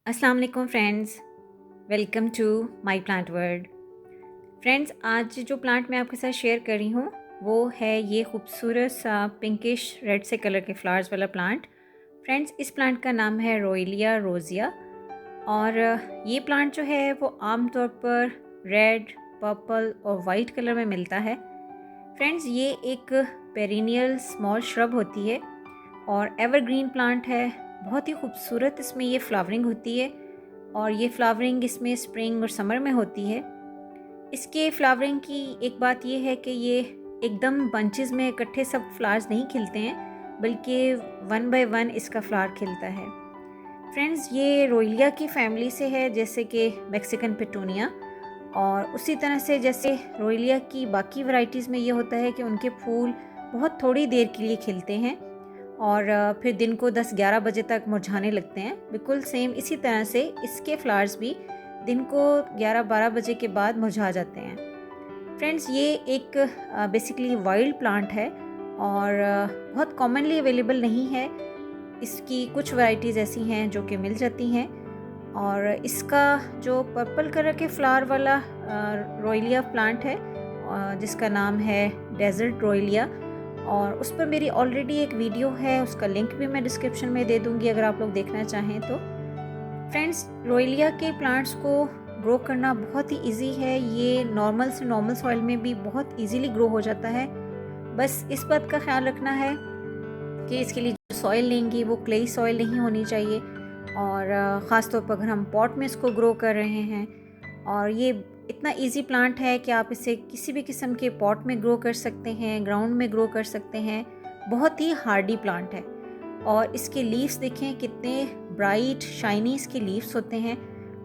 अस्सलाम वालेकुम friends, welcome to my plant world. Friends, आज जो प्लांट मैं आपके साथ शेयर कर रही हूँ वो है ये खूबसूरत सा पिंकिश रेड से कलर के फ्लावर्स वाला प्लांट। फ्रेंड्स, इस प्लांट का नाम है रोइलिया रोजिया और ये प्लांट जो है वो आमतौर पर रेड, पर्पल और वाइट कलर में मिलता है। फ्रेंड्स, ये एक पेरिनियल स्मॉल श्रब होती है और एवरग्रीन प्लांट है। बहुत ही खूबसूरत इसमें ये फ्लावरिंग होती है और ये फ्लावरिंग इसमें स्प्रिंग और समर में होती है। इसके फ्लावरिंग की एक बात ये है कि ये एकदम बंचेस में इकट्ठे सब फ्लावर्स नहीं खिलते हैं, बल्कि वन बाय वन इसका फ्लावर खिलता है। फ्रेंड्स, ये रोइलिया की फैमिली से है, जैसे कि मैक्सिकन पेटूनिया, और उसी तरह से जैसे रोइलिया की बाकी वैरायटीज़ में ये होता है कि उनके फूल बहुत थोड़ी देर के लिए खिलते हैं और फिर दिन को 10-11 बजे तक मुरझाने लगते हैं। बिल्कुल सेम इसी तरह से इसके फ्लावर्स भी दिन को 11-12 बजे के बाद मुरझा जाते हैं। फ्रेंड्स, ये एक बेसिकली वाइल्ड प्लांट है और बहुत कॉमनली अवेलेबल नहीं है। इसकी कुछ वैरायटीज़ ऐसी हैं जो कि मिल जाती हैं और इसका जो पर्पल कलर के फ्लावर वाला रोइलिया प्लांट है जिसका नाम है डेजर्ट रोइलिया, और उस पर मेरी ऑलरेडी एक वीडियो है, उसका लिंक भी मैं डिस्क्रिप्शन में दे दूंगी अगर आप लोग देखना चाहें तो। फ्रेंड्स, रोइलिया के प्लांट्स को ग्रो करना बहुत ही इजी है। ये नॉर्मल से नॉर्मल सॉइल में भी बहुत इजीली ग्रो हो जाता है। बस इस बात का ख्याल रखना है कि इसके लिए जो सॉइल लेंगी वो क्लेई सॉइल नहीं होनी चाहिए, और ख़ास तौर पर अगर हम पॉट में इसको ग्रो कर रहे हैं। और ये इतना इजी प्लांट है कि आप इसे किसी भी किस्म के पॉट में ग्रो कर सकते हैं, ग्राउंड में ग्रो कर सकते हैं। बहुत ही हार्डी प्लांट है और इसके लीव्स देखें कितने ब्राइट शाइनी इसके लीव्स होते हैं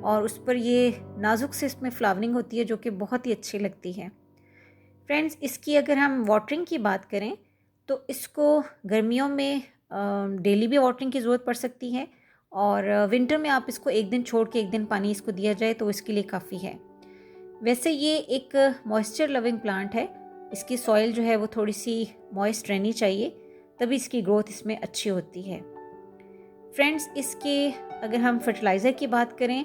और उस पर ये नाजुक से इसमें फ्लावरिंग होती है जो कि बहुत ही अच्छी लगती है। फ्रेंड्स, इसकी अगर हम वाटरिंग की बात करें तो इसको गर्मियों में डेली भी वाटरिंग की ज़रूरत पड़ सकती है और विंटर में आप इसको एक दिन छोड़ के एक दिन पानी इसको दिया जाए तो इसके लिए काफ़ी है। वैसे ये एक मॉइस्चर लविंग प्लांट है। इसकी सॉइल जो है वो थोड़ी सी मॉइस्ट रहनी चाहिए, तभी इसकी ग्रोथ इसमें अच्छी होती है। फ्रेंड्स, इसके अगर हम फर्टिलाइज़र की बात करें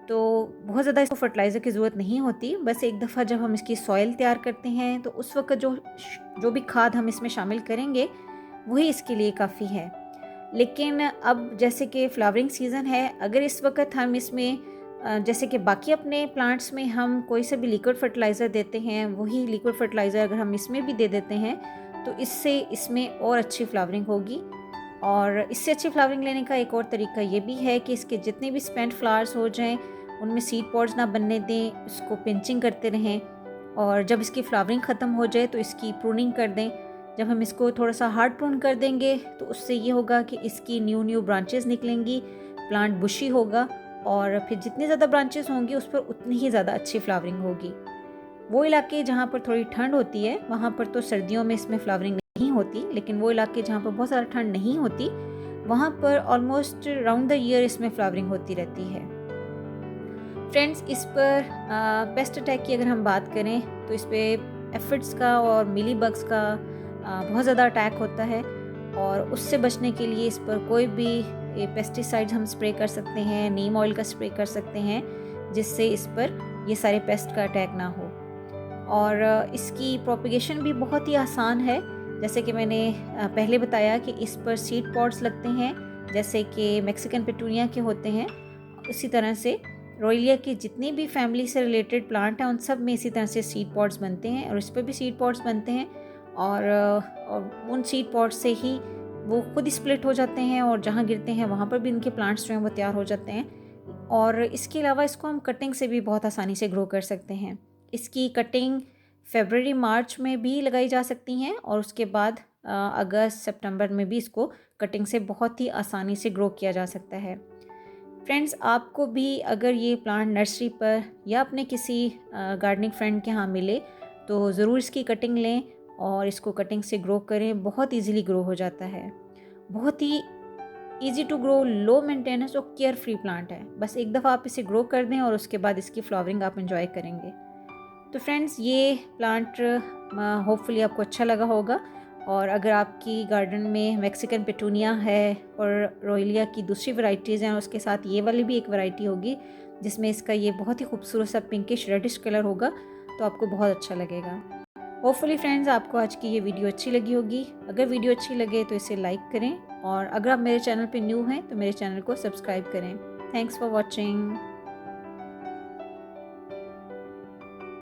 तो बहुत ज़्यादा इसको फर्टिलाइज़र की ज़रूरत नहीं होती। बस एक दफ़ा जब हम इसकी सॉइल तैयार करते हैं तो उस वक्त जो भी खाद हम इसमें शामिल करेंगे वही इसके लिए काफ़ी है। लेकिन अब जैसे कि फ्लावरिंग सीज़न है, अगर इस वक्त हम इसमें जैसे कि बाकी अपने प्लांट्स में हम कोई से भी लिक्विड फर्टिलाइज़र देते हैं, वही लिक्विड फर्टिलाइज़र अगर हम इसमें भी दे देते हैं तो इससे इसमें और अच्छी फ्लावरिंग होगी। और इससे अच्छी फ्लावरिंग लेने का एक और तरीका ये भी है कि इसके जितने भी स्पेंट फ्लावर्स हो जाएं उनमें सीड पॉड्स ना बनने दें, इसको पिंचिंग करते रहें और जब इसकी फ्लावरिंग ख़त्म हो जाए तो इसकी प्रूनिंग कर दें। जब हम इसको थोड़ा सा हार्ड प्रून कर देंगे तो उससे ये होगा कि इसकी न्यू ब्रांचेस निकलेंगी, प्लांट बुशी होगा और फिर जितनी ज़्यादा ब्रांचेस होंगी उस पर उतनी ही ज़्यादा अच्छी फ्लावरिंग होगी। वो इलाके जहाँ पर थोड़ी ठंड होती है वहाँ पर तो सर्दियों में इसमें फ्लावरिंग नहीं होती, लेकिन वो इलाके जहाँ पर बहुत ज़्यादा ठंड नहीं होती वहाँ पर ऑलमोस्ट राउंड द ईयर इसमें फ्लावरिंग होती रहती है। फ्रेंड्स, इस पर पेस्ट अटैक की अगर हम बात करें तो इस पर एफिड्स का और मिली बग्स का बहुत ज़्यादा अटैक होता है और उससे बचने के लिए इस पर कोई भी पेस्टिसाइड्स हम स्प्रे कर सकते हैं, नीम ऑयल का स्प्रे कर सकते हैं जिससे इस पर ये सारे पेस्ट का अटैक ना हो। और इसकी प्रोपिगेशन भी बहुत ही आसान है। जैसे कि मैंने पहले बताया कि इस पर सीड पॉड्स लगते हैं जैसे कि मैक्सिकन पेटूनिया के होते हैं, उसी तरह से रोइलिया की जितनी भी फैमिली से रिलेटेड प्लांट हैं उन सब में इसी तरह से सीड पॉड्स बनते हैं और इस पर भी सीड पॉड्स बनते हैं और उन सीड पॉड्स से ही वो खुद ही स्प्लिट हो जाते हैं और जहाँ गिरते हैं वहाँ पर भी इनके प्लांट्स जो हैं वो तैयार हो जाते हैं। और इसके अलावा इसको हम कटिंग से भी बहुत आसानी से ग्रो कर सकते हैं। इसकी कटिंग फरवरी मार्च में भी लगाई जा सकती हैं और उसके बाद अगस्त सितंबर में भी इसको कटिंग से बहुत ही आसानी से ग्रो किया जा सकता है। फ्रेंड्स, आपको भी अगर ये प्लांट नर्सरी पर या अपने किसी गार्डनिंग फ्रेंड के यहाँ मिले तो ज़रूर इसकी कटिंग लें और इसको कटिंग से ग्रो करें। बहुत इजीली ग्रो हो जाता है, बहुत ही easy to grow, low maintenance और केयर फ्री प्लांट है। बस एक दफ़ा आप इसे ग्रो कर दें और उसके बाद इसकी फ्लावरिंग आप एंजॉय करेंगे। तो फ्रेंड्स, ये प्लांट होपफुली आपको अच्छा लगा होगा और अगर आपकी गार्डन में मैक्सिकन पेटूनिया है और रोहिलिया की दूसरी वैरायटीज़ हैं, उसके साथ ये वाली भी एक वैरायटी होगी जिसमें इसका ये बहुत ही खूबसूरत सा पिंकिश रेडिश कलर होगा, तो आपको बहुत अच्छा लगेगा। होपफुली फ्रेंड्स आपको आज की ये वीडियो अच्छी लगी होगी। अगर वीडियो अच्छी लगे तो इसे लाइक करें और अगर आप मेरे चैनल पे न्यू हैं तो मेरे चैनल को सब्सक्राइब करें। Thanks for watching.